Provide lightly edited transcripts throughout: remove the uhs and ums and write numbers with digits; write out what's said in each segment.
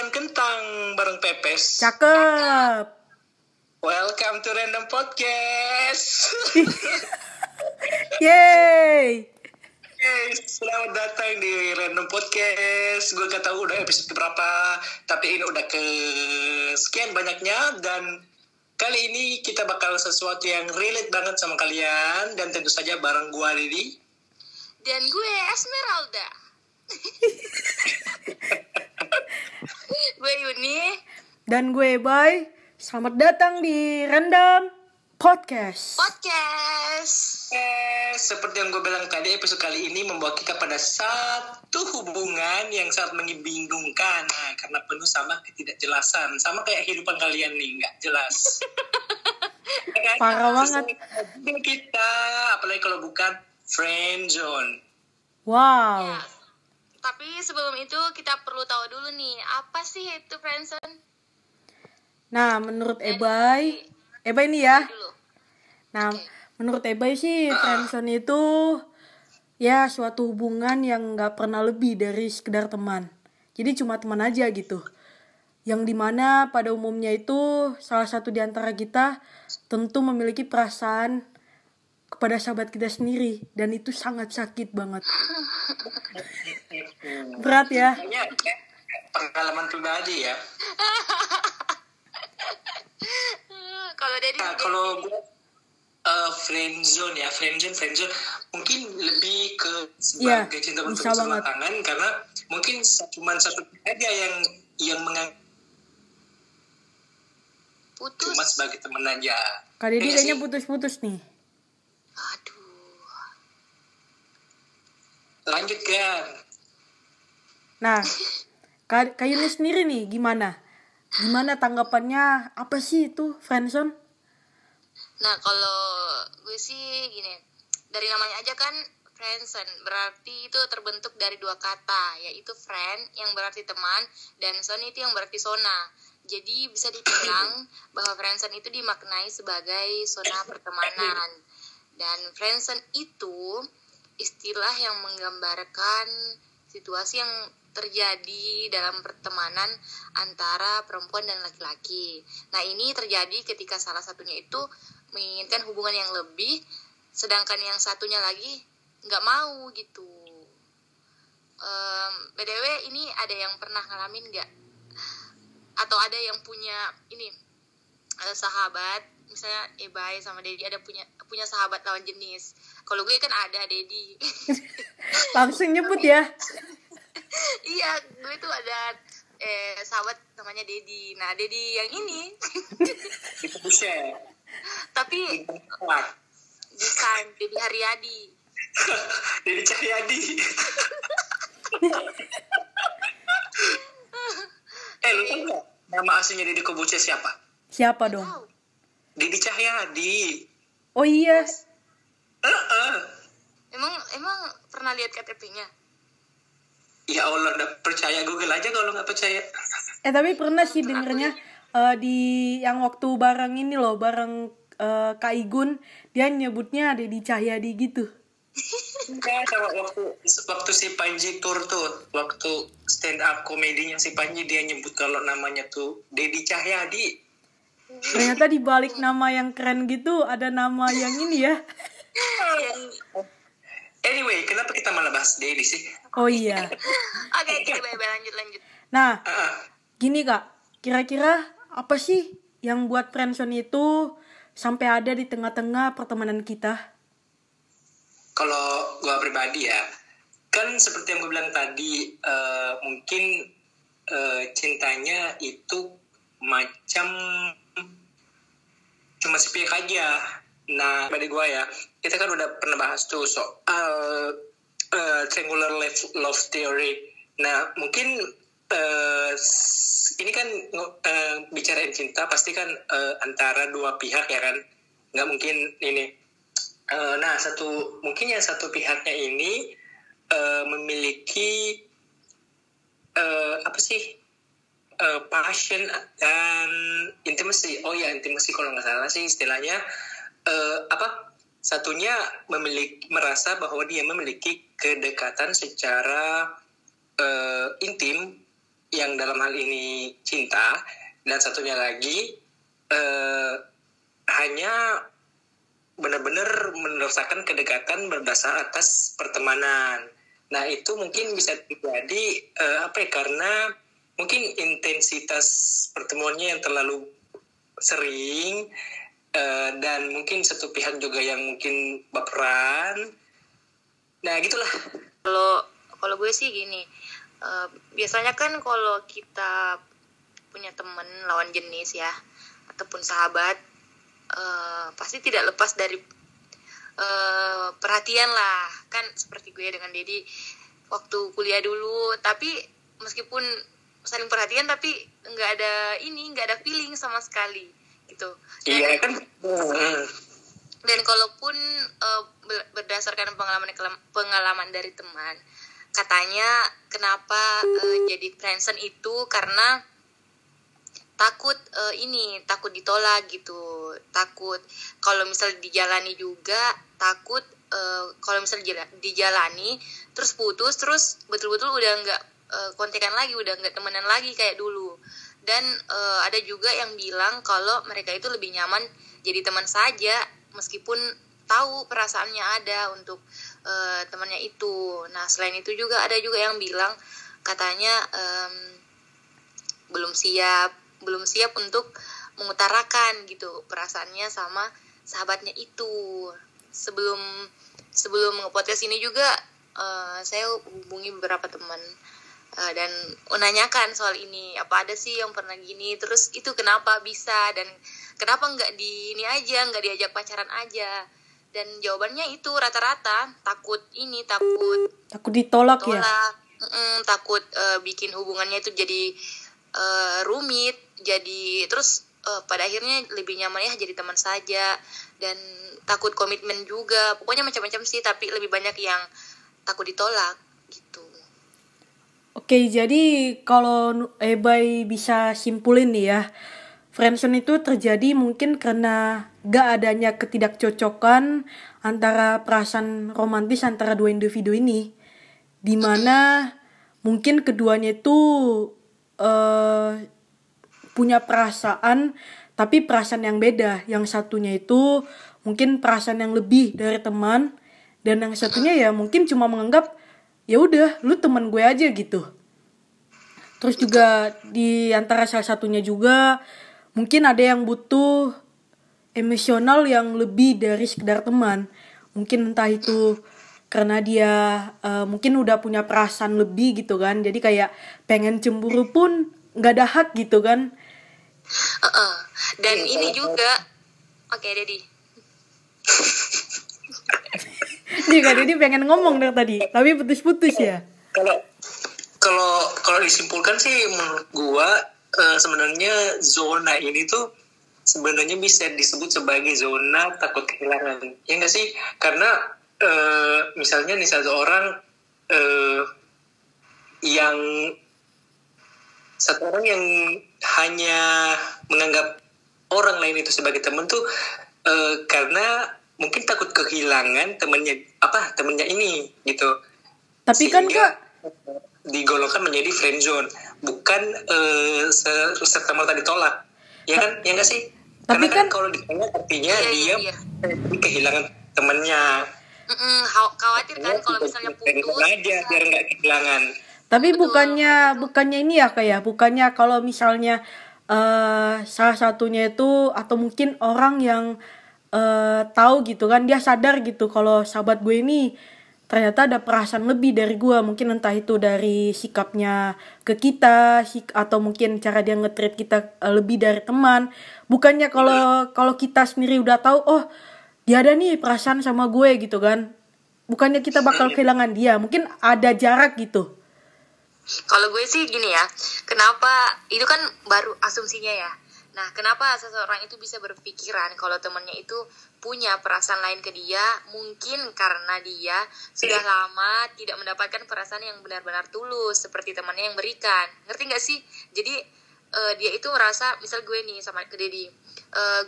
makan kentang bareng Pepes. Cakep. Welcome to Random Podcast. Yeay. Selamat datang di Random Podcast. Gue gak tahu udah episode berapa, tapi ini udah ke sekian banyaknya. Dan kali ini kita bakal sesuatu yang relate banget sama kalian. Dan tentu saja bareng gue Didi. Dan gue Esmeralda. Gue Yuni. Dan gue Bay. Selamat datang di Random Podcast. Seperti yang gue bilang tadi, episode kali ini membawa kita pada satu hubungan yang sangat membingungkan. Nah, karena penuh sama ketidakjelasan. Sama kayak kehidupan kalian nih, nggak jelas. Parah banget. Kita, apalagi kalau bukan friend zone. Wow. Ya. Tapi sebelum itu kita perlu tahu dulu nih, apa sih itu friendzone? Nah, menurut Ebay ini ya. Dulu. Nah, menurut Ebay sih friendzone itu ya suatu hubungan yang nggak pernah lebih dari sekedar teman. Jadi cuma teman aja gitu. Yang dimana pada umumnya itu salah satu di antara kita tentu memiliki perasaan kepada sahabat kita sendiri, dan itu sangat sakit banget. Berat ya. Kayaknya pengalaman pribadi ya. Kalau dari Kalau gue friendzone mungkin lebih ke sebagai cinta bisa bertepuk banget. tangan, karena mungkin cuma satu aja yang menganggap putus. cuma sebagai teman aja. Kak Deddy Iya kayaknya sih. putus-putus nih. Aduh. Lanjut kan. Nah, Kak Yuni sendiri nih gimana? Gimana tanggapannya? Apa sih itu friendzone? Nah, kalau gue sih gini, dari namanya aja kan friendzone, berarti itu terbentuk dari dua kata, yaitu friend yang berarti teman, dan zone itu yang berarti zona. Jadi bisa dibilang bahwa friendzone itu dimaknai sebagai zona pertemanan. Dan friendzone itu istilah yang menggambarkan situasi yang terjadi dalam pertemanan antara perempuan dan laki-laki. Nah, ini terjadi ketika salah satunya itu menginginkan hubungan yang lebih, sedangkan yang satunya lagi nggak mau gitu. BTW ini ada yang pernah ngalamin nggak? Atau ada yang punya ini sahabat, misalnya Ebay sama Dedi ada punya sahabat lawan jenis. Kalau gue kan ada Dedi. Langsung nyebut ya. Iya, gue tuh ada sahabat namanya Dedi. Nah, Dedi yang ini Itu buset. tapi Kuat. bukan Dedi Haryadi. Jadi Cahyadi. Lu tahu nggak nama aslinya Deddy Kobuce siapa? Siapa dong? Wow. Deddy Cahyadi. Oh iya. Emang pernah lihat KTP-nya? Ya Allah, udah percaya, Google aja kalau nggak percaya. Tapi pernah sih dengernya di yang waktu bareng ini loh, bareng Kak Igun, dia nyebutnya Deddy Cahyadi gitu. Enggak, sama waktu si Panji tour tuh, waktu stand up komedinya si Panji, dia nyebut kalau namanya tuh Deddy Cahyadi. Ternyata di balik nama yang keren gitu ada nama yang ini ya. Anyway, kenapa kita malah bahas Deddy sih? Oh iya. Oke, lanjut. Nah, gini Kak, kira-kira apa sih yang buat friendzone itu sampai ada di tengah-tengah pertemanan kita? Kalau gue pribadi ya, kan seperti yang gue bilang tadi, mungkin cintanya itu macam cuma sepihak aja. Nah, pada gue ya, kita kan udah pernah bahas tuh soal triangular love theory. Nah, mungkin ini kan bicarain cinta pasti kan antara dua pihak ya kan, nggak mungkin ini. Nah, mungkin yang satu pihaknya ini memiliki passion dan intimacy. Oh ya, intimacy kalau nggak salah sih istilahnya. Satunya merasa bahwa dia memiliki kedekatan secara intim yang dalam hal ini cinta, dan satunya lagi hanya benar-benar merasakan kedekatan berdasar atas pertemanan. Nah itu mungkin bisa terjadi karena mungkin intensitas pertemuannya yang terlalu sering, dan mungkin satu pihak juga yang mungkin baperan. Nah gitulah. Kalau gue sih gini, biasanya kan kalau kita punya temen lawan jenis ya, ataupun sahabat, pasti tidak lepas dari perhatian lah. Kan seperti gue dengan Dedi waktu kuliah dulu, tapi meskipun saling perhatian tapi nggak ada feeling sama sekali gitu. Iya kan. Dan kalaupun berdasarkan pengalaman dari teman, katanya kenapa jadi friendzone itu karena takut ditolak gitu, takut kalau misalnya dijalani juga, takut kalau misalnya dijalani terus putus, terus betul-betul udah nggak kontekan lagi, udah nggak temenan lagi kayak dulu. Dan ada juga yang bilang kalau mereka itu lebih nyaman jadi teman saja meskipun tahu perasaannya ada untuk temannya itu. Nah selain itu juga ada juga yang bilang katanya belum siap untuk mengutarakan gitu perasaannya sama sahabatnya itu. Sebelum nge-podcast ini juga saya hubungi beberapa teman dan menanyakan soal ini, apa ada sih yang pernah gini, terus itu kenapa bisa, dan kenapa nggak diajak pacaran aja. Dan jawabannya itu rata-rata takut ditolak ya, takut bikin hubungannya itu jadi rumit, jadi terus pada akhirnya lebih nyaman ya jadi teman saja, dan takut komitmen juga. Pokoknya macam-macam sih, tapi lebih banyak yang takut ditolak gitu. Oke, jadi kalau Ebay bisa simpulin nih ya, friendzone itu terjadi mungkin karena gak adanya ketidakcocokan antara perasaan romantis antara dua individu ini, dimana mungkin keduanya itu punya perasaan, tapi perasaan yang beda. Yang satunya itu mungkin perasaan yang lebih dari teman, dan yang satunya ya mungkin cuma menganggap ya udah lu teman gue aja gitu. Terus juga di antara salah satunya juga mungkin ada yang butuh emosional yang lebih dari sekedar teman. Mungkin entah itu karena dia mungkin udah punya perasaan lebih gitu kan, jadi kayak pengen cemburu pun nggak ada hak gitu kan. Dan ini juga Dedi. Jadi pengen ngomong dari tadi, tapi putus-putus ya. Kalau disimpulkan sih menurut gua sebenarnya zona ini tuh sebenarnya bisa disebut sebagai zona takut kehilangan. Ya nggak sih? Karena misalnya nih satu orang yang hanya menganggap orang lain itu sebagai teman tuh karena mungkin takut kehilangan temennya ini gitu. Tapi kan Kak digolongkan menjadi friendzone, bukan serta-merta ditolak. Ya kan? Ya nggak sih? Tapi karena kan kalau ditolak artinya dia kehilangan temannya. Khawatir kan kalau misalnya putus aja biar nggak kehilangan. Tapi bukannya ini ya kayak bukannya kalau misalnya salah satunya itu atau mungkin orang yang tahu gitu kan, dia sadar gitu kalau sahabat gue ini ternyata ada perasaan lebih dari gue, mungkin entah itu dari sikapnya ke kita atau mungkin cara dia nge-treat kita lebih dari teman. Bukannya kalau kita sendiri udah tahu dia ada nih perasaan sama gue gitu kan, bukannya kita bakal kehilangan dia, mungkin ada jarak gitu. Kalau gue sih gini ya, kenapa itu kan baru asumsinya ya. Nah, kenapa seseorang itu bisa berpikiran kalau temannya itu punya perasaan lain ke dia? Mungkin karena dia sudah lama tidak mendapatkan perasaan yang benar-benar tulus seperti temannya yang berikan. Ngerti gak sih? Jadi dia itu merasa, misal gue nih sama ke Dedi,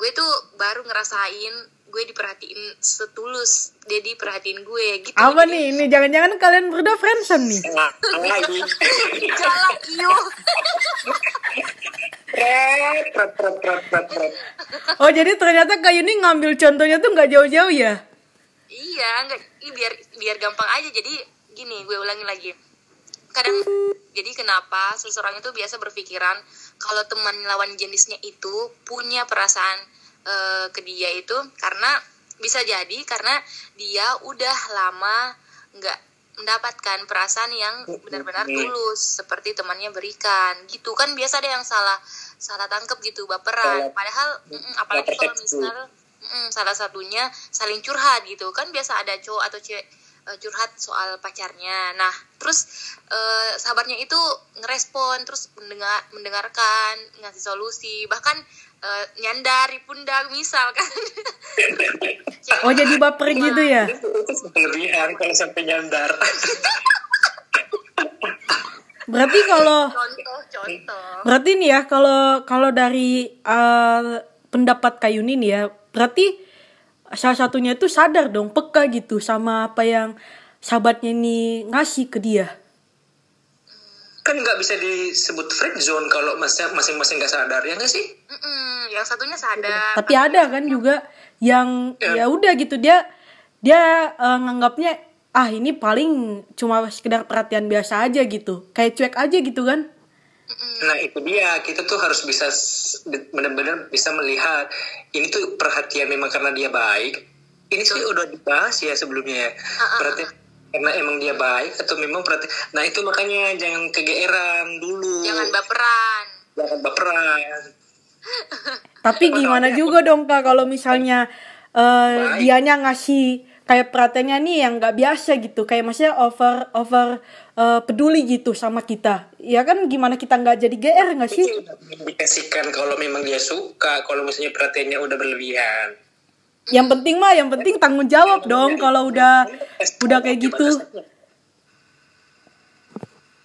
gue tuh baru ngerasain gue diperhatiin setulus Dedi perhatiin gue gitu. Apa nih? Ini jangan-jangan kalian berdua friendzone nih? Galak, iyo. Pret. Oh, jadi ternyata Kak Yuni ngambil contohnya tuh nggak jauh-jauh ya? Iya, enggak, ini biar gampang aja. Jadi gini, gue ulangi lagi. Kadang jadi kenapa seseorang itu biasa berpikiran kalau teman lawan jenisnya itu punya perasaan ke dia itu karena bisa jadi karena dia udah lama nggak mendapatkan perasaan yang benar-benar tulus seperti temannya berikan gitu kan. Biasa ada yang salah tangkep gitu, baperan, padahal apalagi kalau misal salah satunya saling curhat gitu kan. Biasa ada cowok atau cewek curhat soal pacarnya. Nah, terus sahabatnya itu ngerespon, terus mendengarkan, ngasih solusi, bahkan nyandari pundak misal kan. Oh, jadi baper gitu ya? Itu berlebihan kalau sampai nyandar. Berarti kalau contoh. berarti nih ya, kalau dari pendapat Kak Yuni nih ya, berarti salah satunya itu sadar dong, peka gitu sama apa yang sahabatnya ini ngasih ke dia. Kan nggak bisa disebut friend zone kalau masing-masing nggak sadar, ya nggak sih? Yang satunya sadar. Tapi ada kan juga yang ya udah gitu, dia nganggapnya ini paling cuma sekedar perhatian biasa aja gitu, kayak cuek aja gitu kan. Nah itu dia, kita tuh harus bisa benar-benar bisa melihat ini tuh perhatian memang karena dia baik. Ini sih udah dibahas ya sebelumnya ya. Perhatian karena emang dia baik atau memang perhatian. Nah itu makanya jangan kegeeran dulu. Jangan baperan. Tapi gimana juga dong Kak kalau misalnya dianya ngasih kayak perhatiannya nih yang nggak biasa gitu, kayak maksudnya over peduli gitu sama kita, ya kan gimana kita nggak jadi GR nggak sih? Dikasihkan kalau memang dia suka, kalau misalnya perhatiannya udah berlebihan. Yang penting tanggung jawab dong kalau udah kayak gitu.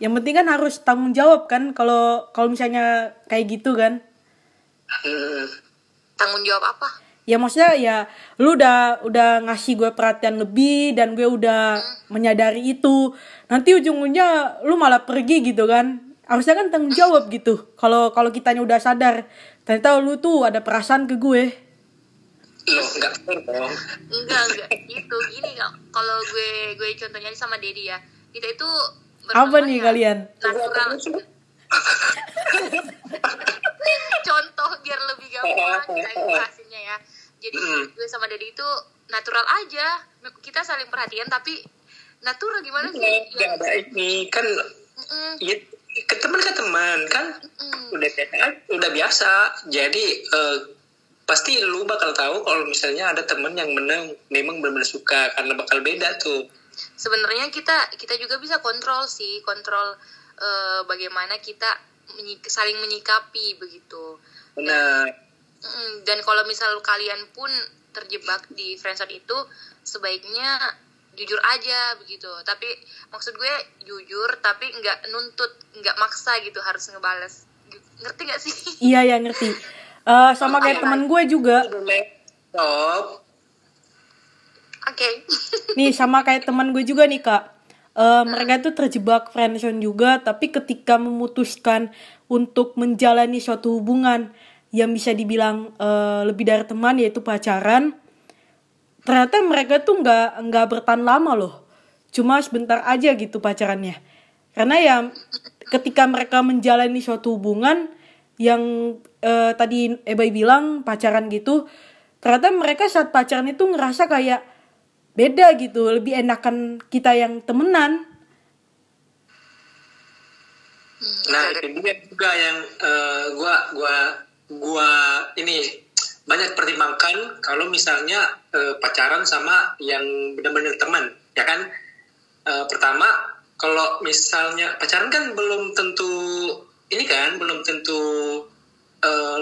Yang penting kan harus tanggung jawab kan kalau misalnya kayak gitu kan. Tanggung jawab apa? Ya maksudnya ya lu udah ngasih gue perhatian lebih dan gue udah menyadari itu. Nanti ujung-ujungnya lu malah pergi gitu kan. Harusnya kan tanggung jawab gitu. Kalau kitanya udah sadar, ternyata lu tuh ada perasaan ke gue. Loh, enggak dong. Enggak gitu. Gini kalau gue contohnya sama Dedi ya. Kita itu apa nih kalian? Natural. Contoh biar lebih gampang kita jelasinnya ya. Jadi gue sama Dedi itu natural aja. Kita saling perhatian tapi natural gimana sih? Enggak ada ini kan ya, ke teman kan udah biasa. Jadi pasti lu bakal tahu kalau misalnya ada teman yang memang benar-benar suka, karena bakal beda tuh. Sebenarnya kita juga bisa kontrol bagaimana kita saling menyikapi begitu. Benar. Dan kalau misal kalian pun terjebak di friendzone itu, sebaiknya jujur aja begitu. Tapi maksud gue jujur tapi nggak nuntut, nggak maksa gitu harus ngebales. Ngerti nggak sih? Iya ngerti. Sama kayak teman gue juga. Oke. Nih sama kayak teman gue juga nih Kak. Mereka tuh terjebak friendzone juga, tapi ketika memutuskan untuk menjalani suatu hubungan yang bisa dibilang lebih dari teman, yaitu pacaran, ternyata mereka tuh nggak bertahan lama loh, cuma sebentar aja gitu pacarannya. Karena ya ketika mereka menjalani suatu hubungan yang tadi Ebay bilang pacaran gitu, ternyata mereka saat pacaran itu ngerasa kayak beda gitu, lebih enakan kita yang temenan. Nah itu dia juga yang gua ini banyak pertimbangkan kalau misalnya pacaran sama yang benar-benar teman, ya kan. Pertama, kalau misalnya pacaran kan belum tentu ini kan, belum tentu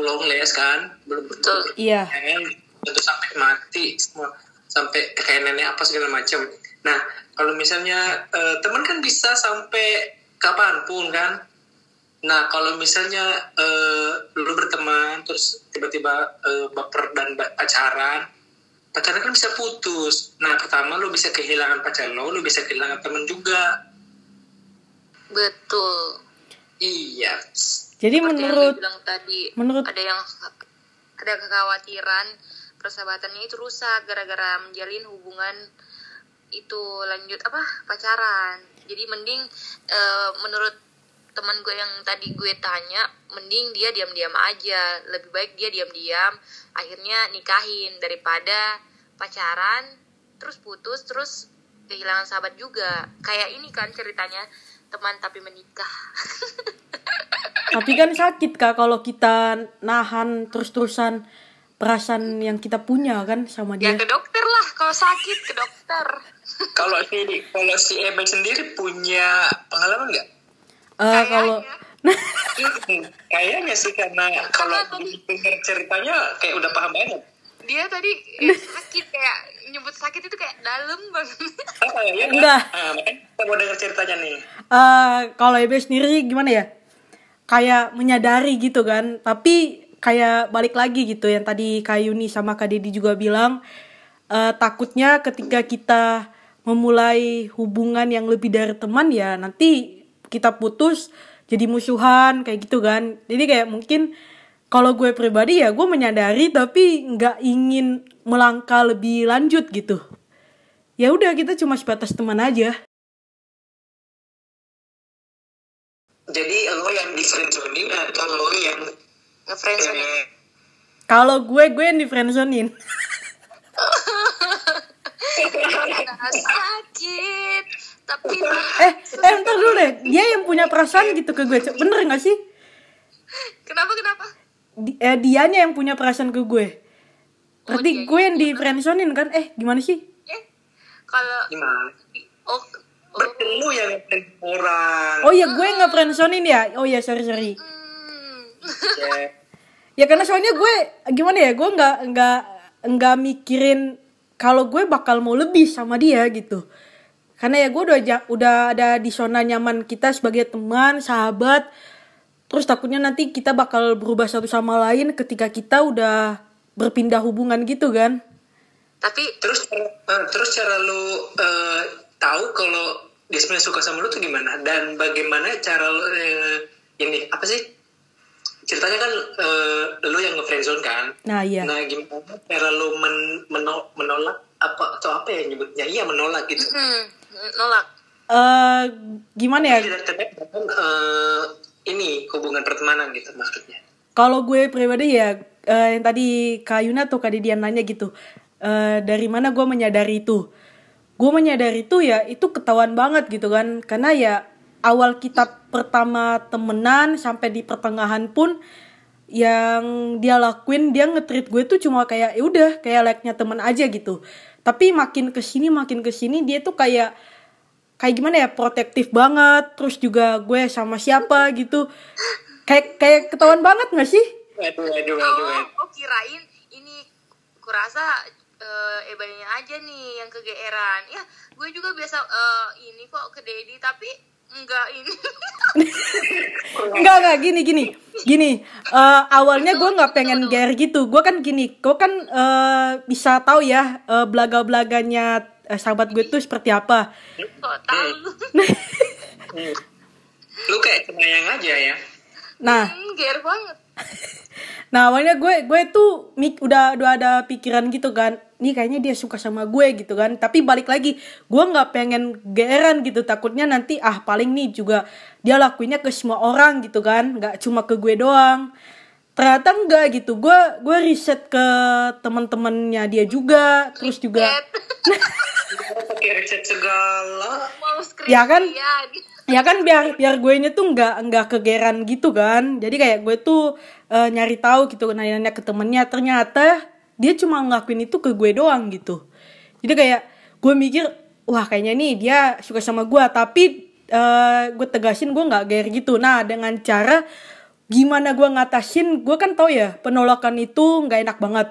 long last kan, belum tentu. Iya. Tentu sampai mati semua, sampai kayak nenek apa segala macam. Nah, kalau misalnya teman kan bisa sampai kapanpun kan. Nah, kalau misalnya lu berteman terus tiba-tiba baper dan pacaran kan bisa putus. Nah, pertama lu bisa kehilangan pacar lu bisa kehilangan teman juga. Betul. Iya. Jadi Seperti yang menurut lu bilang tadi, menurut ada kekhawatiran persahabatannya itu rusak gara-gara menjalin hubungan itu lanjut pacaran. Jadi mending menurut teman gue yang tadi gue tanya, mending dia diam-diam aja. Lebih baik dia diam-diam akhirnya nikahin daripada pacaran terus putus terus kehilangan sahabat juga. Kayak ini kan ceritanya teman tapi menikah. tapi kan sakit Kak kalau kita nahan terus-terusan perasaan yang kita punya kan sama Ya dia. ke dokter lah kalau sakit, ke dokter. Kalau si Ebel sendiri punya pengalaman nggak? Kalau Kayaknya sih karena kalau dengar ceritanya kayak udah paham banget. Dia tadi sakit, kayak nyebut sakit itu kayak dalam banget. Ya kan? Enggak. Makanya kita mau dengar ceritanya nih. Kalau Ebe sendiri gimana ya? Kayak menyadari gitu kan, tapi kayak balik lagi gitu yang tadi Kak Yuni sama Kak Dedi juga bilang, takutnya ketika kita memulai hubungan yang lebih dari teman ya nanti kita putus jadi musuhan kayak gitu kan. Jadi kayak mungkin kalau gue pribadi ya gue menyadari tapi nggak ingin melangkah lebih lanjut gitu. Ya udah kita cuma sebatas teman aja. Jadi lo yang di friendzonin atau lo yang Nge-friendzonin. Kalau gue yang di friendzonin. Sakit. Tapi Ntar dulu deh. Dia yang punya perasaan gitu ke gue. Bener gak sih? kenapa? Dianya yang punya perasaan ke gue. Berarti dianya gue yang di friendzonin kan? Gimana sih? Kalau gimana? oh Bertemu yang friend orang. Oh iya gue gak friendzonin ya? Oh iya sorry. Ya. Ya karena soalnya gue gimana ya? Gue nggak mikirin kalau gue bakal mau lebih sama dia gitu. Karena ya gue udah ada di zona nyaman kita sebagai teman, sahabat. Terus takutnya nanti kita bakal berubah satu sama lain ketika kita udah berpindah hubungan gitu kan. tapi Terus cara lu tahu kalau dia sebenarnya suka sama lu tuh gimana? Dan bagaimana cara lu ini apa sih? Ceritanya kan lu yang nge-friendzone kan? Nah iya. Nah gimana cara lu menolak apa ya nyebutnya? Iya menolak gitu. nolak. Gimana ya? Tidak terkait dengan ini hubungan pertemanan gitu maksudnya. Kalau gue pribadi ya yang tadi Kak Yuna atau Kak Didian nanya gitu, dari mana gue menyadari itu? Gue menyadari itu ya itu ketahuan banget gitu kan, karena ya awal kita pertama temenan sampai di pertengahan pun yang dia lakuin, dia nge-treat gue tuh cuma kayak ya udah kayak like-nya teman aja gitu. Tapi makin kesini dia tuh kayak gimana ya, protektif banget. Terus juga gue sama siapa gitu kayak ketahuan banget nggak sih? Waduh. Oh kirain ini kurasa Ebanya aja nih yang kegeeran. Ya gue juga biasa ini kok ke Dedi tapi enggak ini. Enggak gini. Awalnya gue nggak pengen GR gitu. Gue kan bisa tahu ya belaga-belaganya sahabat gue tuh seperti apa. Kok tahu? Lu kayak cenayang aja ya. Nah, GR banget. Nah awalnya gue tuh udah ada pikiran gitu kan, nih kayaknya dia suka sama gue gitu kan. Tapi balik lagi, gue nggak pengen geeran gitu, takutnya nanti paling nih juga dia lakuinnya ke semua orang gitu kan, nggak cuma ke gue doang. Ternyata enggak gitu, gue riset ke teman-temannya dia juga, terus juga Pakai riset segala. Mau ya kan biar gue nya tuh nggak kegeran gitu kan. Jadi kayak gue tuh nyari tahu gitu, nanya ke temennya, ternyata dia cuma ngelakuin itu ke gue doang gitu. Jadi kayak gue mikir wah kayaknya nih dia suka sama gue, tapi gue tegasin gue nggak gear gitu. Nah dengan cara gimana gue ngatasin, gue kan tahu ya penolakan itu nggak enak banget.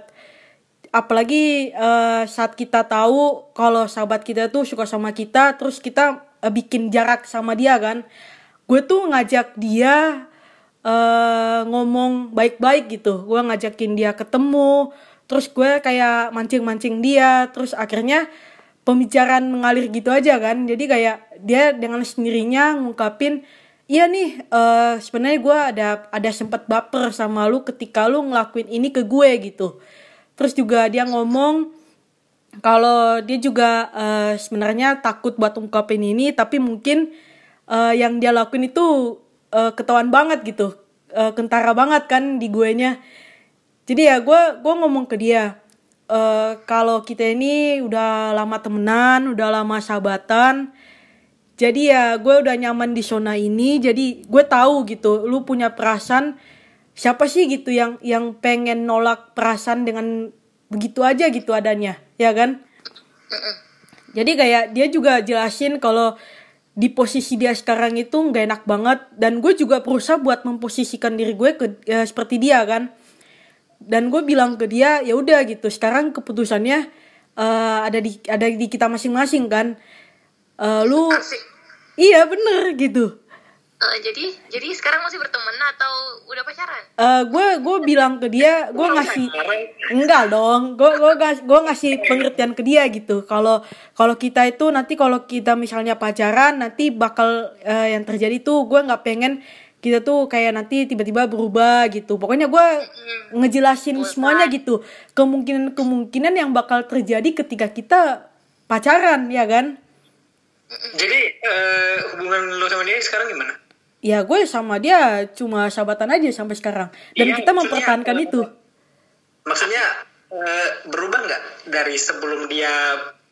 Apalagi saat kita tahu kalau sahabat kita tuh suka sama kita, terus kita bikin jarak sama dia kan. Gue tuh ngajak dia ngomong baik-baik gitu. Gue ngajakin dia ketemu, terus gue kayak mancing-mancing dia, terus akhirnya pembicaraan mengalir gitu aja kan. Jadi kayak dia dengan sendirinya ngungkapin iya nih, sebenarnya gue ada sempat baper sama lu ketika lu ngelakuin ini ke gue gitu. Terus juga dia ngomong kalau dia juga sebenarnya takut buat ungkapin ini, tapi mungkin yang dia lakuin itu ketahuan banget gitu, kentara banget kan di guenya. Jadi ya gue ngomong ke dia, kalau kita ini udah lama temenan, udah lama sahabatan, jadi ya gue udah nyaman di zona ini, jadi gue tahu gitu lu punya perasaan. Siapa sih gitu yang pengen nolak perasaan dengan begitu aja gitu adanya, ya kan? Jadi kayak dia juga jelasin kalau di posisi dia sekarang itu nggak enak banget, dan gue juga berusaha buat memposisikan diri gue seperti dia kan. Dan gue bilang ke dia, ya udah gitu, sekarang keputusannya ada di kita masing-masing kan. Lu Asik. iya bener gitu. Jadi sekarang masih berteman atau udah pacaran? Gue bilang ke dia, gue ngasih enggak dong, gue ngasih pengertian ke dia gitu. Kalau kita itu nanti kalau kita misalnya pacaran nanti bakal yang terjadi tuh gue nggak pengen kita tuh kayak nanti tiba-tiba berubah gitu. Pokoknya gue ngejelasin semuanya gitu, kemungkinan yang bakal terjadi ketika kita pacaran, ya kan? Jadi hubungan lo sama dia sekarang gimana? Ya gue sama dia cuma sahabatan aja sampai sekarang, dan Iya, kita mempertahankan itu. Maksudnya berubah nggak dari sebelum dia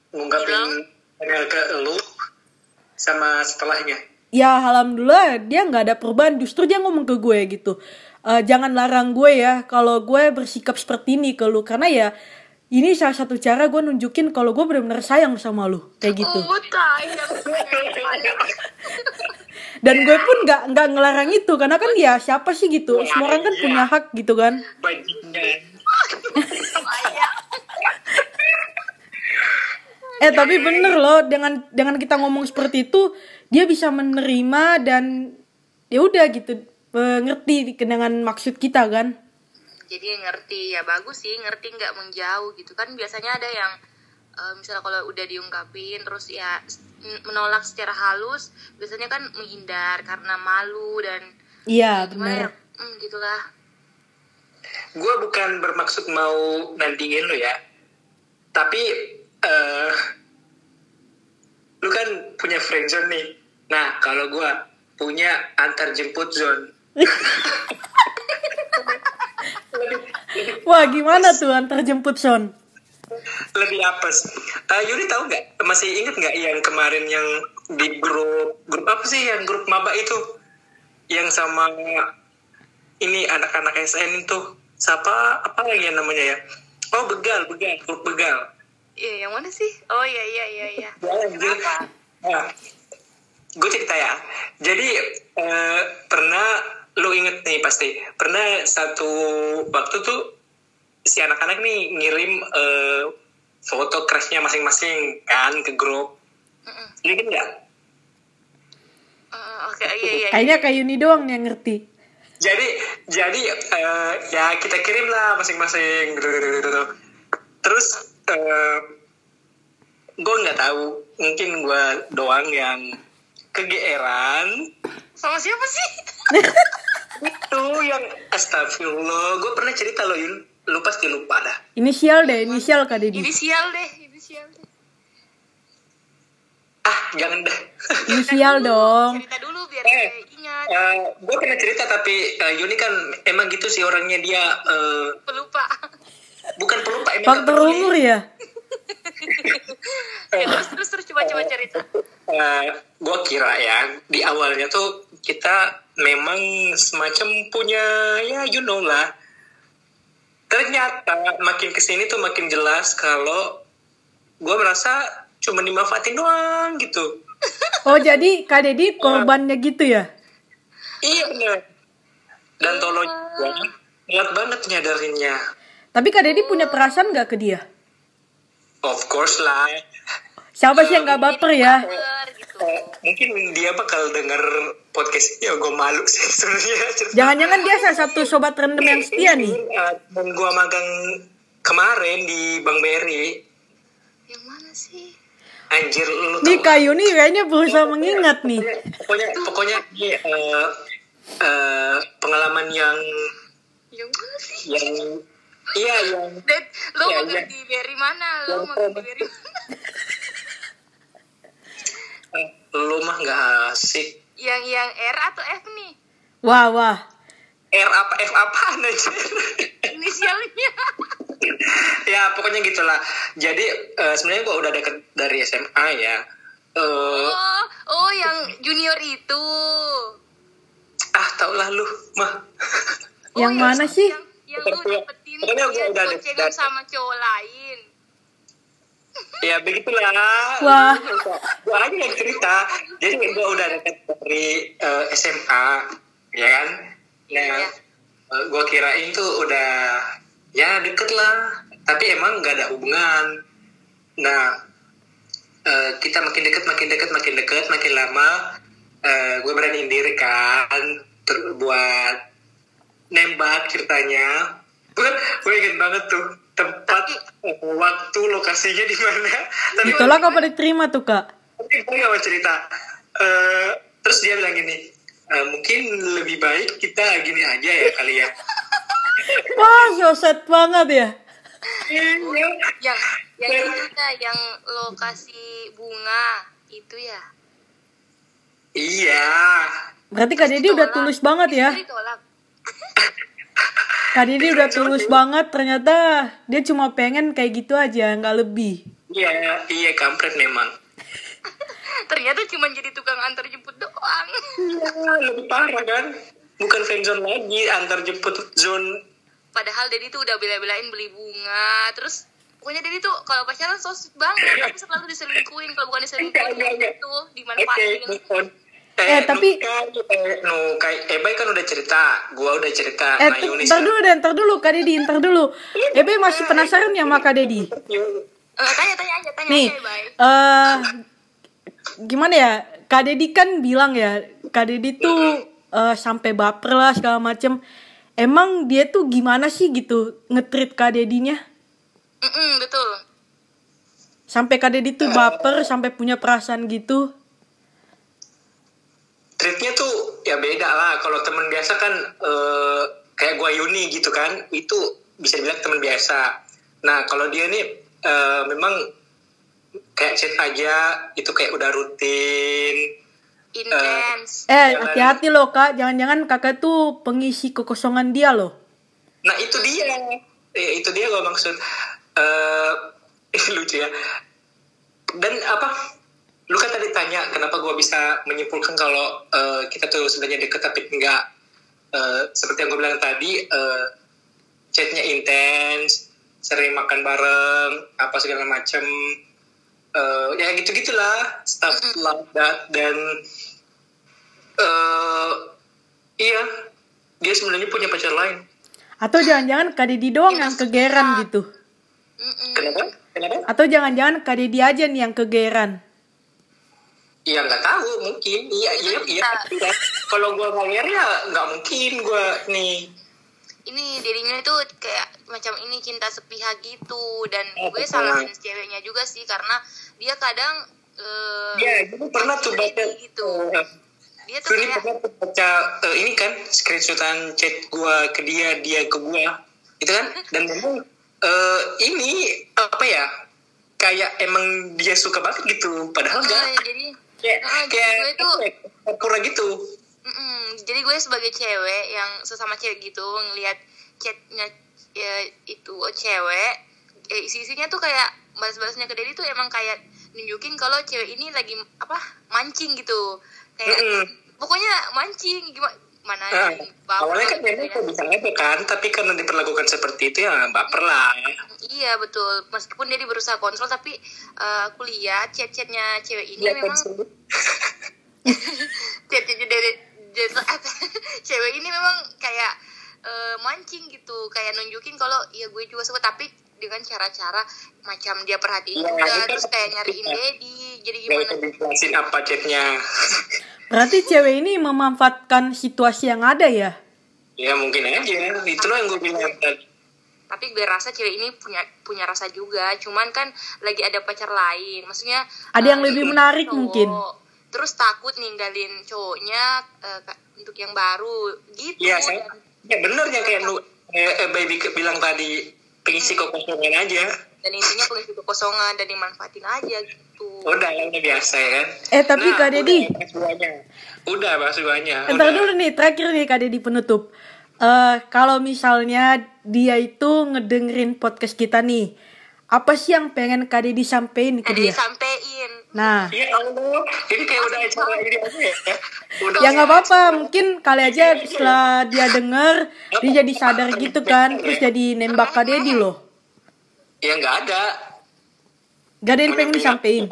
ngungkapin ke lu sama setelahnya? Ya alhamdulillah dia nggak ada perubahan, justru dia ngomong ke gue gitu, jangan larang gue ya kalau gue bersikap seperti ini ke lu, karena ya ini salah satu cara gue nunjukin kalau gue benar-benar sayang sama lu, kayak gitu. Dan gue pun nggak ngelarang itu, karena kan ya siapa sih gitu, semua orang kan punya hak gitu kan. Bajingan. Tapi bener loh, dengan kita ngomong seperti itu dia bisa menerima dan ya udah gitu, ngerti dengan maksud kita kan. Jadi ngerti, ya bagus sih, ngerti nggak menjauh gitu kan. Biasanya ada yang misalnya kalau udah diungkapin terus ya menolak secara halus, biasanya kan menghindar karena malu dan Iya gimana benar. ya, gitulah. Gue bukan bermaksud mau nandingin lo ya, tapi lu kan punya friend zone nih. Nah kalau gue punya antar jemput zone. Wah gimana tuh antar jemput Son? Lebih apes. Yuri tahu nggak? Masih inget nggak yang kemarin yang di grup apa sih, yang grup maba itu, yang sama ini anak-anak SN itu, siapa apa lagi yang namanya ya? Oh begal, grup begal. Iya, yang mana sih? Oh iya. Kenapa? Nah, gue cerita ya. Jadi pernah, lo inget nih pasti, pernah satu waktu tuh si anak-anak nih ngirim foto crushnya masing-masing kan ke grup. Ingat nggak? Oke, iya. Kayaknya kayak Yuni doang yang ngerti. Jadi ya kita kirim lah masing-masing gitu. Terus gue nggak tahu, mungkin gue doang yang kegeeran. Sama siapa sih? Itu yang astagfirullah, gue pernah cerita lo Yun, lu pasti lupa dah. Inisial Kak Dedi. Inisial deh. Jangan dah. Inisial dong. Cerita dulu biar saya ingat. Gue pernah cerita tapi Yuni kan emang gitu sih orangnya, dia Pelupa. bukan pelupa, emang Faktor umur ya. Terus coba cerita. Gue kira ya di awalnya tuh kita memang semacam punya, ya you know lah. Ternyata makin kesini tuh makin jelas kalau gue merasa cuma dimanfaatin doang gitu. Oh jadi Kak Dedi korbannya gitu ya? Iya bener. Dan tolong juga berat banget nyadarinnya. Tapi Kak Dedi punya perasaan gak ke dia? Of course lah. Siapa sih yang gak baper ya? Gitu. Mungkin dia bakal denger podcastnya, gue malu sih sebenarnya. Jangan-jangan dia salah satu sobat random yang setia nih. Temen gue magang kemarin di Bang Beri. Yang mana sih? Anjir lu Nih tau. Kak Yuni kayaknya berusaha mengingat nih. Pokoknya ini pengalaman yang Yang mana sih? yang iya yang Dan lo ya, magang ya. di Berry mana? Lo Yang magang di Berry mana? lu mah nggak asik. Yang R atau F nih? Wah. R apa F apaan aja. Inisialnya. Ya pokoknya gitulah. Jadi sebenarnya gue udah deket dari SMA ya. Oh, yang junior itu. Tau lah lu mah. Yang mana sih? Yang lu dapetin Pokoknya gua dia udah boncengan deket. sama cowok lain. Ya begitulah. Wah. Gue aja yang cerita. Jadi gue udah deket dari SMA, ya kan? Nah, Iya. gue kirain tuh udah ya deket lah. Tapi emang nggak ada hubungan. Nah, kita makin deket, makin lama. Gue beraniin diri kan, buat nembak ceritanya. Gue inget banget tuh tempat, waktu, lokasinya di mana. Tapi Ditolak apa diterima tuh Kak? gue gak mau cerita. Terus dia bilang gini, mungkin lebih baik kita gini aja ya kali ya. Wah, so sad banget ya. Yang itu kan yang lokasi bunga itu ya. Iya. Berarti Kak Dedi udah tulus banget ya. Ditolak. Kak Dedi udah tulus banget, ternyata dia cuma pengen kayak gitu aja, nggak lebih. Iya kampret memang. Ternyata cuma jadi tukang antar jemput doang. Iya, lebih parah kan. Bukan friendzone lagi, antar jemput zone. Padahal Dedi tuh udah bela-belain beli bunga. Terus pokoknya Dedi tuh kalau pacaran so sweet banget. Tapi selalu diselingkuhin. Kalau bukan diselingkuhin Enggak. itu dimanfaatin. Tapi Ebay kan udah cerita, gua udah cerita. Nah, Yunis ntar dulu Kak Dedi, ntar dulu. Ebe masih penasaran ya sama Kak Dedi? Tanya aja, Nih, bye. gimana ya? Kak Dedi kan bilang ya, Kak Dedi tuh sampai baper lah segala macem. Emang dia tuh gimana sih gitu nge-treat Kak Dedinya? Betul. Sampai Kak Dedi tuh baper, sampai punya perasaan gitu. treatnya tuh ya beda lah. Kalau teman biasa kan kayak gua Yuni gitu kan, itu bisa dibilang teman biasa. Nah kalau dia nih memang kayak chat aja, itu kayak udah rutin. Intens. Hati-hati loh Kak, jangan-jangan kakak tuh pengisi kekosongan dia loh. Nah itu dia gua maksud. Lucu ya. Dan apa? Lu kan tadi tanya kenapa gue bisa menyimpulkan kalau kita tuh sebenarnya deket tapi enggak, seperti yang gue bilang tadi, chatnya intens, sering makan bareng, apa segala macem, ya gitu-gitulah, stuff like that. Dan iya, dia sebenarnya punya pacar lain. Atau jangan-jangan Kak Dedi doang yang kegeran gitu. Kenapa? Atau jangan-jangan Kak Dedi aja nih yang kegeran. Iya nggak tahu, mungkin iya. Kalau gue ngalir ya nggak mungkin gue nih. Ini dirinya itu kayak macam ini cinta sepihak gitu. Dan gue salahin ceweknya juga sih, karena dia kadang Iya, gue pernah tuh baca gitu. Dia tuh ini kayak pernah tuh baca ini kan screenshotan chat gue ke dia ke gue, itu kan. Dan memang ini apa ya, kayak emang dia suka banget gitu, padahal enggak. jadi Kayak gue tuh pura gitu. Jadi gue sebagai cewek yang sesama cewek gitu ngelihat chatnya ya, itu cewek isi-isinya tuh kayak balas-balasnya ke Dedi tuh emang kayak nunjukin kalau cewek ini lagi apa mancing gitu, kayak pokoknya mancing gimana awalnya kan memang gitu, bisa aja kan, tapi karena diperlakukan seperti itu ya baper lah. Iya betul, meskipun dia berusaha kontrol, tapi aku lihat chat-chatnya cewek ini Ya, memang chat-chatnya dari cewek ini memang kayak mancing gitu, kayak nunjukin kalau ya gue juga suka, tapi dengan cara-cara macam dia perhatiin ya, juga, kan terus kayak nyariin Dedi. Jadi gimana? Dijelasin apa chatnya. Berarti cewek ini memanfaatkan situasi yang ada ya? Ya mungkin aja, itu loh yang gue bilang tadi. tapi gue rasa cewek ini punya rasa juga, cuman kan lagi ada pacar lain, maksudnya ada yang lebih menarik cowok, mungkin, terus takut ninggalin cowoknya untuk yang baru gitu. Iya, ya bener ya kayak lu baby bilang tadi, pengisi kekosongan aja. Dan intinya pengisi kekosongan dan dimanfaatin aja gitu. Udah biasa ya kan. Tapi Kak Dedi, udah bahas duanya. entar dulu nih, terakhir nih Kak Dedi penutup. Kalau misalnya dia itu ngedengerin podcast kita nih, apa sih yang pengen Kak Dedi sampein ke dia? Disampein. Nah, ya Allah, ini kayak udah acara ini aja ya. Udah. ya nggak apa-apa, mungkin kali aja setelah dia denger, dia jadi sadar gitu kan, terus jadi nembak Kak Dedi loh. Ya nggak ada. Gak ada yang pengen disampein.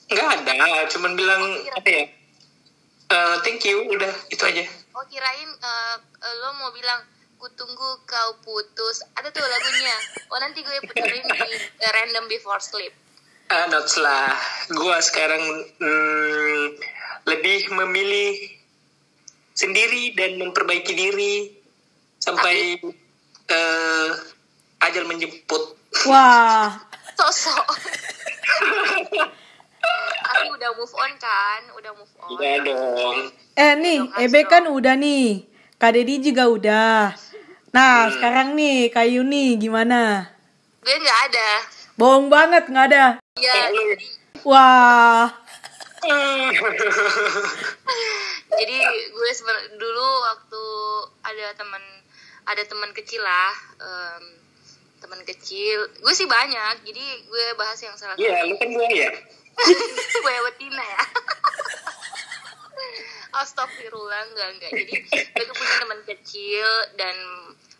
Nggak ada, cuman bilang apa ya? Thank you, udah itu aja. Oh kirain lo mau bilang ku tunggu kau putus. Ada tuh lagunya. Oh nanti gue puterin di Random Before Sleep. Not lah. Gue sekarang lebih memilih sendiri dan memperbaiki diri sampai ajal menjemput. Wah, Sosok. Tapi udah move on kan? Udah move on. Iya dong. nih, Ebe kan udah nih, Kak Dedi juga udah. Nah, sekarang nih, Kak Yuni gimana? Gue nggak ada. Bohong banget, nggak ada. Iya. Wah, Jadi gue dulu waktu ada teman kecil lah, teman kecil. Gue sih banyak. Jadi gue bahas yang salah satu. Iya, lu kan gue ya. Gue betina ya. Astagfirullah, enggak. Jadi gue tuh punya teman kecil dan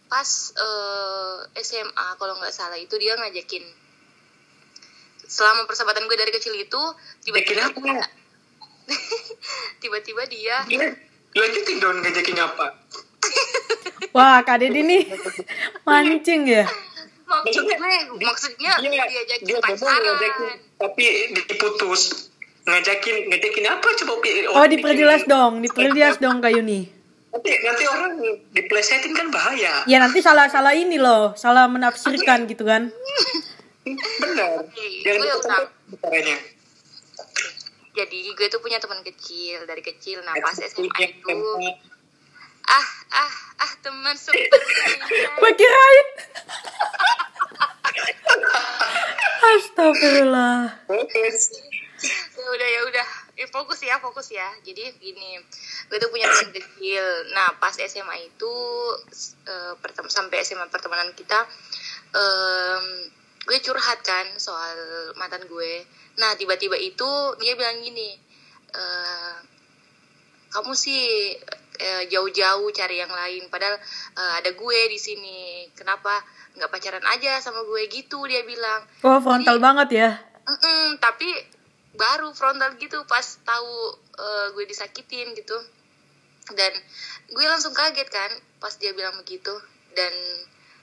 pas SMA kalau nggak salah itu dia ngajakin, selama persahabatan gue dari kecil itu tiba-tiba dia Lanjutin dong ngajakin apa? wah Kak Dedi nih mancing ya. maksudnya dia diajakin pacaran. Tapi diputus. Ngajakin apa coba? Oh, diperjelas dong Kak Yuni. Nanti orang diplesetin kan bahaya. Ya nanti salah ini loh, salah menafsirkan gitu kan. Benar. Jangan ditentang caranya. Jadi gue tuh punya teman kecil dari kecil. Nah pas SMA itu teman seperti Gue kirain. Astagfirullah. Ya udah fokus ya. Jadi gini, gue tuh punya teman kecil. Nah pas SMA itu sampai SMA pertemanan kita, gue curhat kan soal mantan gue. Nah tiba-tiba itu dia bilang gini, kamu sih jauh-jauh cari yang lain, padahal ada gue di sini, kenapa nggak pacaran aja sama gue gitu, dia bilang. Oh, frontal banget ya. Tapi baru frontal gitu pas tahu gue disakitin gitu, dan gue langsung kaget kan pas dia bilang begitu. Dan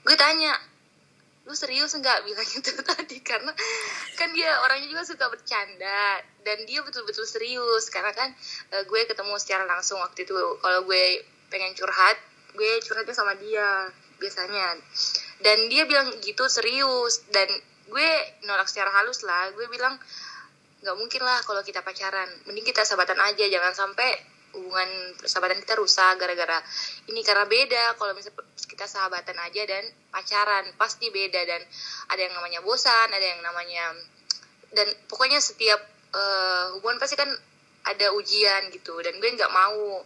gue tanya, lu serius nggak bilang itu tadi, karena kan dia orangnya juga suka bercanda dan dia betul-betul serius, karena kan gue ketemu secara langsung waktu itu. Kalau gue pengen curhat, gue curhatnya sama dia biasanya, dan dia bilang gitu serius, dan gue nolak secara halus lah. Gue bilang nggak mungkin lah kalau kita pacaran, mending kita sahabatan aja, jangan sampai hubungan persahabatan kita rusak gara-gara ini, karena beda kalau misalnya kita sahabatan aja dan pacaran pasti beda, dan ada yang namanya bosan, ada yang namanya, dan pokoknya setiap hubungan pasti kan ada ujian gitu. Dan gue nggak mau,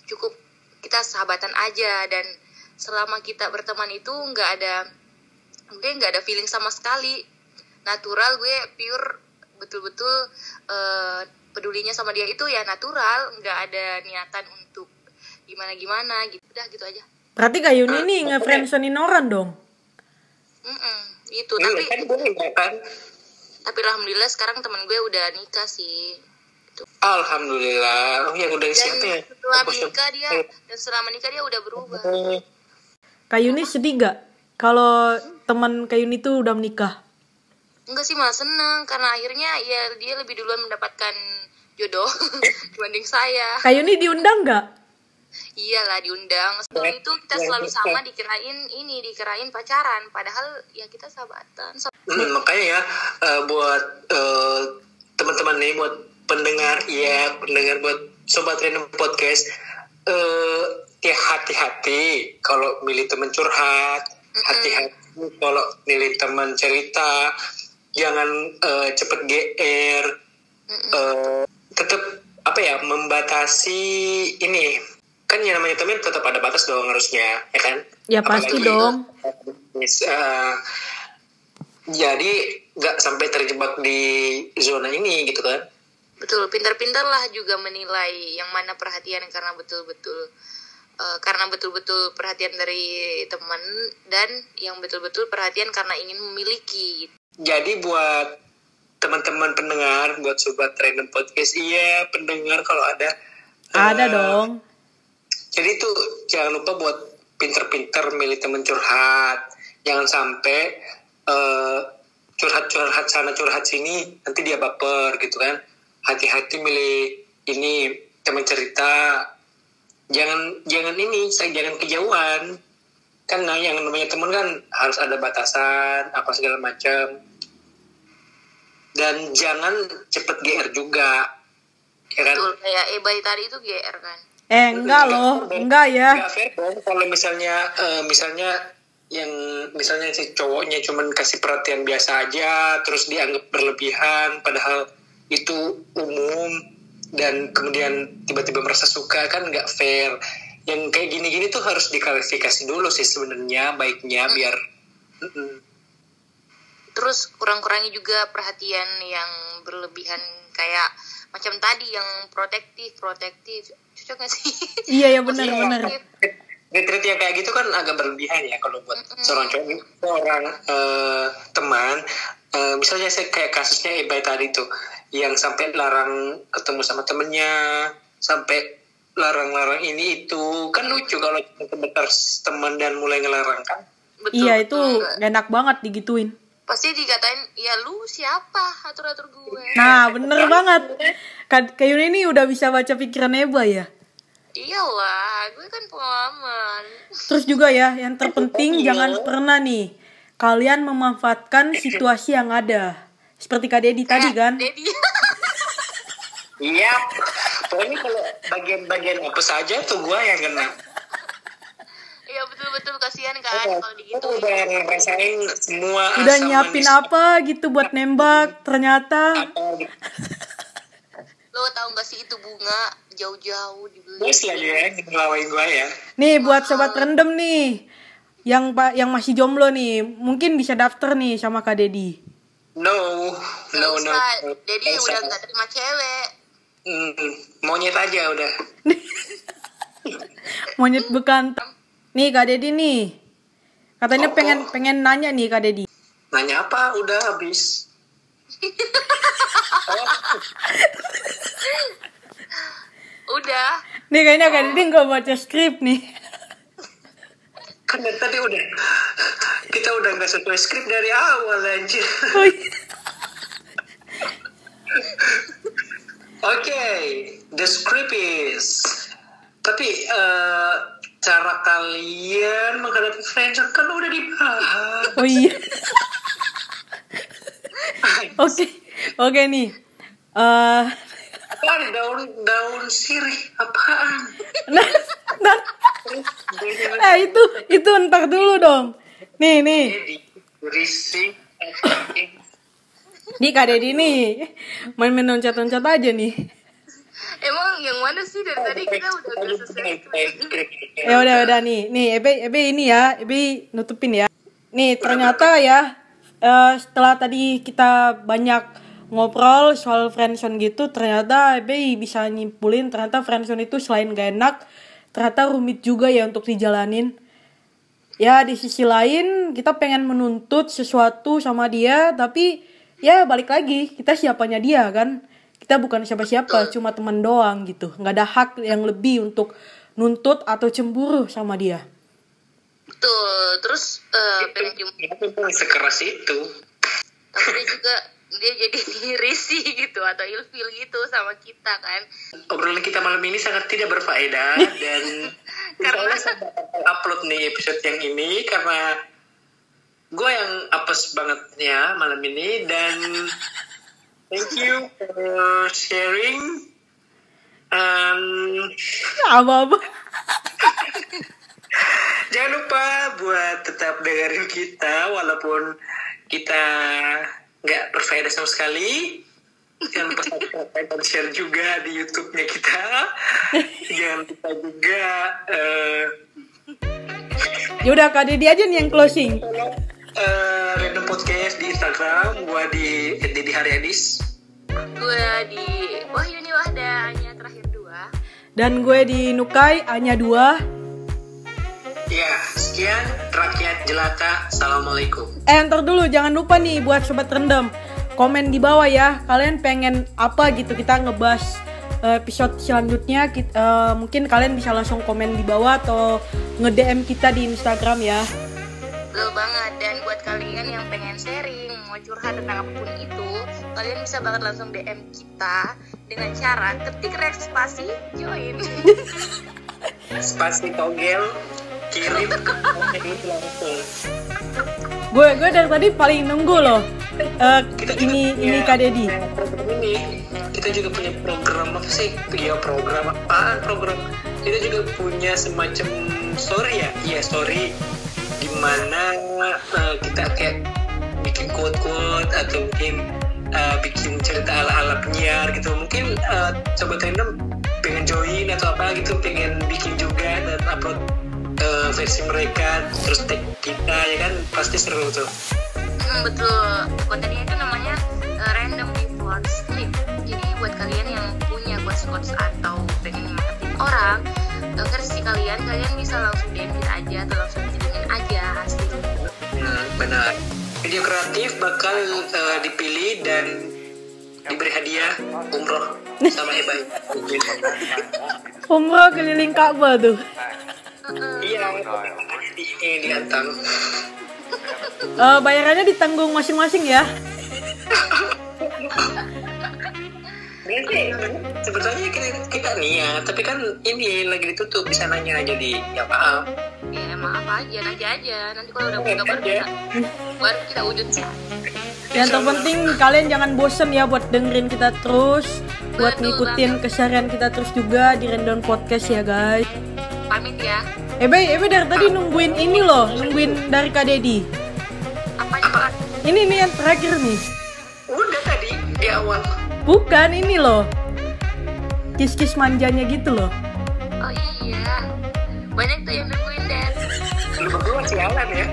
cukup kita sahabatan aja, dan selama kita berteman itu nggak ada feeling sama sekali, natural. Gue pure betul-betul pedulinya sama dia itu ya natural, nggak ada niatan untuk gimana gitu. Udah gitu aja. Berarti Kak Yuni nih nge-friendzonin orang dong. Gitu. Tapi alhamdulillah sekarang teman gue udah nikah sih. Gitu. Alhamdulillah. Yang udah siapa ya? Setelah menikah dia udah berubah. Kak Yuni sedih gak kalau teman Kak Yuni tuh udah menikah? Enggak sih, malah seneng, karena akhirnya ya dia lebih duluan mendapatkan jodoh dibanding saya. Kak Yuni diundang gak? Iyalah diundang. Sebelum itu kita selalu sama dikirain pacaran, padahal ya kita sahabatan. Makanya ya buat teman-teman nih, buat pendengar buat sobat random podcast, ya hati-hati kalau milih teman curhat, hati-hati kalau milih teman cerita, jangan cepet GR, tetap membatasi ini. Kan yang namanya teman tetap ada batas dong harusnya, ya kan? Ya pasti dong. Jadi nggak sampai terjebak di zona ini gitu kan? Betul, pintar-pintar lah juga menilai yang mana perhatian karena betul-betul perhatian dari teman, dan yang betul-betul perhatian karena ingin memiliki. Jadi buat teman-teman pendengar, buat sobat random podcast, pendengar kalau ada dong. Jadi tuh jangan lupa buat pinter-pinter milih teman curhat. Jangan sampai curhat sana curhat sini nanti dia baper gitu kan. Hati-hati milih ini teman cerita. Jangan kejauhan. Karena yang namanya teman kan harus ada batasan apa segala macam. Dan jangan cepet GR juga. Ya kan? Betul, kayak Ebay tadi itu GR kan. Enggak loh, enggak ya. Enggak fair dong kalau misalnya si cowoknya cuman kasih perhatian biasa aja terus dianggap berlebihan padahal itu umum dan kemudian tiba-tiba merasa suka, kan enggak fair. Yang kayak gini-gini tuh harus diklarifikasi dulu sih sebenarnya baiknya biar terus kurang-kurangi juga perhatian yang berlebihan kayak macam tadi yang protektif cocok gak sih? Iya benar. Retreat yang kayak gitu kan agak berlebihan ya kalau buat seorang teman. Misalnya saya kayak kasusnya Ebay tadi tuh yang sampai larang ketemu sama temennya, sampai larang-larang ini itu kan lucu kalau sebentar teman dan mulai ngelarang kan. Betul, itu enak banget digituin. Pasti dikatain, ya lu siapa atur-atur gue. Nah bener banget. Kak Yuni ini udah bisa baca pikiran Eba ya. Iyalah, gue kan pengalaman. Terus juga ya, yang terpenting jangan pernah nih kalian memanfaatkan situasi yang ada. Seperti Kak Dedi tadi kan. Iya. Pokoknya kalau bagian-bagian apa saja tuh gue yang kena. Iya betul kasihan kan kalau digituin. Udah ngerasain semua. Udah nyiapin apa gitu buat nembak, ternyata. Lo tau gak sih itu bunga jauh-jauh dibeli. Bos lagi ya ngelawain gue ya. Nih buat sobat random nih, yang masih jomblo nih, mungkin bisa daftar nih sama Kak Dedi. No. Dedi udah gak terima cewek. Monyet aja udah. Monyet bukan. Nih Kak Dedi nih, katanya pengen nanya nih Kak Dedi. Nanya apa? Udah habis. Udah. Nih kayaknya Kak Dedi nggak baca skrip nih. Kan dari tadi kita udah nggak sesuai skrip dari awal aja. Okay, the script is. Tapi cara kalian menghadapi friendzone kan udah dibahas. Oh iya. Oke nih. Apaan daun sirih apaan? Itu entar dulu dong. Nih. Rising. Nih Kak Dedi nih main loncat-loncat aja nih. Emang yang mana sih dari tadi kita udah selesai. Ya udah nih Ebe ini ya, Ebe nutupin ya. Nih ternyata ya setelah tadi kita banyak ngobrol soal friendzone gitu, ternyata Ebe bisa nyimpulin ternyata friendzone itu selain gak enak, ternyata rumit juga ya untuk dijalanin. Ya di sisi lain kita pengen menuntut sesuatu sama dia, tapi ya balik lagi kita siapanya dia kan. Kita bukan siapa-siapa, cuma teman doang gitu. Nggak ada hak yang lebih untuk nuntut atau cemburu sama dia. Betul. Terus Itu sekeras itu. tapi dia juga dia jadi risih gitu atau ilfil gitu sama kita kan. Obrolan kita malam ini sangat tidak berfaedah dan Karena saya upload nih episode yang ini karena gue yang apes banget ya malam ini, dan thank you for sharing. Apa-apa. Jangan lupa buat tetap dengerin kita walaupun kita nggak berfaedah sama sekali. Jangan lupa subscribe dan share juga di YouTube-nya kita. Jangan lupa juga Yaudah Kak Dedi aja nih yang closing. Random Podcast di Instagram. Gua di @dediharyadis. gue di Wahyuni Wahda hanya terakhir 2. Dan gue di Nukai hanya 2. Ya, sekian rakyat jelata. Assalamualaikum. Ntar dulu, jangan lupa nih buat Sobat Rendam, komen di bawah ya, kalian pengen apa gitu kita ngebahas episode selanjutnya. Mungkin kalian bisa langsung komen di bawah atau nge-DM kita di Instagram ya. Betul banget. Dan buat kalian yang pengen sharing, mau curhat tentang apapun itu, kalian bisa banget langsung DM kita dengan cara ketik rek spasi join. Spasi togel kirim langsung. Gue dari tadi paling nunggu loh. Ini Kak Dedi. Ini kita juga punya program apa sih? Ya program apaan program? Kita juga punya semacam story ya? Iya story. Dimana kita kayak bikin quote-quote atau mungkin bikin cerita ala-ala penyiar gitu. Mungkin Sobat Random pengen join atau apa gitu, pengen bikin juga dan upload versi mereka, terus tag kita ya kan, pasti seru tuh. Betul. Kontennya itu namanya Random Quotes. Jadi buat kalian yang punya quotes atau pengen ngetik orang, versi kalian bisa langsung DM kita aja atau langsung kirimin aja hasilnya. Benar. Video kreatif bakal dipilih dan diberi hadiah umroh sama Ebai. Umroh keliling Ka'bah tuh. Iya, di Antang. Bayarannya ditanggung masing-masing ya. Sebetulnya kita niat, tapi kan ini lagi ditutup, bisa nanya aja di ya maaf. Ya maaf aja, nanti aja. Nanti kalau udah buka baru kita wujudkan. Yang terpenting kalian jangan bosen ya buat dengerin kita terus, buat ngikutin keseharian kita terus juga di Random Podcast ya guys. Pamit ya. Ebe dari tadi nungguin ini loh, nungguin dari Kak Dedi. Apa? Ini nih yang terakhir nih. Udah tadi di awal. Bukan ini loh, kis-kis manjanya gitu loh. Oh iya, banyak tuh yang nungguin Dan. Lu berdua sialan ya.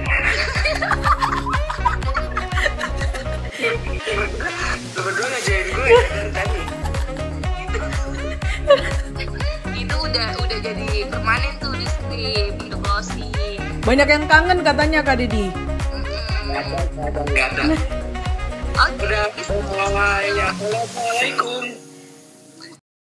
Lu berdua ngajarin gue ya dari tadi. Itu udah jadi permanen tuh di skrip untuk closing. Banyak yang kangen katanya Kak Dedi. Nggak ada. Oke. Udah. Assalamualaikum.